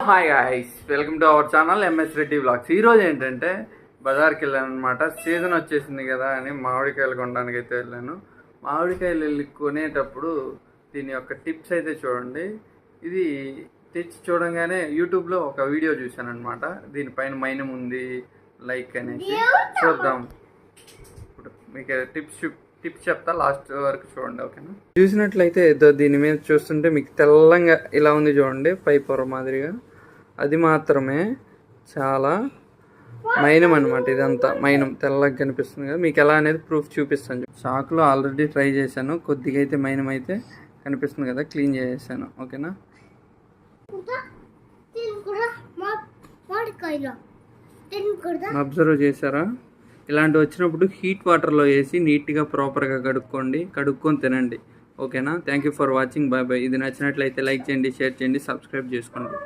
Hi guys, welcome to our channel MS Reddy vlogs. ఈరోజు ఏంటంటే బజార్కి వెళ్ళాను అనమాట. సీజన్ వచ్చేసింది కదా అని మామిడికాయలు కొనడానికి అయితే వెళ్ళాను. మామిడికాయలు వెళ్ళి కొనేటప్పుడు దీని యొక్క టిప్స్ అయితే చూడండి. ఇది తెచ్చి చూడంగానే యూట్యూబ్లో ఒక వీడియో చూశాను అనమాట. దీనిపైన మైనం ఉంది లైక్ అనేసి. చూద్దాం ఇప్పుడు మీకు టిప్స్ చెప్తా, లాస్ట్ వరకు చూడండి, ఓకేనా? చూసినట్లయితే దీని మీద చూస్తుంటే మీకు తెల్లంగా ఇలా ఉంది చూడండి, పై పొర మాదిరిగా. అది మాత్రమే చాలా మైనం అనమాట. ఇదంతా మైనం తెల్లగా కనిపిస్తుంది కదా, మీకు ఎలా అనేది ప్రూఫ్ చూపిస్తాను. షాక్లో ఆల్రెడీ ట్రై చేశాను, కొద్దిగా అయితే మైనం అయితే కనిపిస్తుంది కదా, క్లీన్ చేసేసాను, ఓకేనా? అబ్జర్వ్ చేశారా? ఇలాంటి వచ్చినప్పుడు హీట్ వాటర్లో వేసి నీట్గా ప్రాపర్గా కడుక్కొని తినండి, ఓకేనా? Thank you for watching, bye bye. ఇది నచ్చినట్లయితే లైక్ చేయండి, షేర్ చేయండి, సబ్స్క్రైబ్ చేసుకోండి.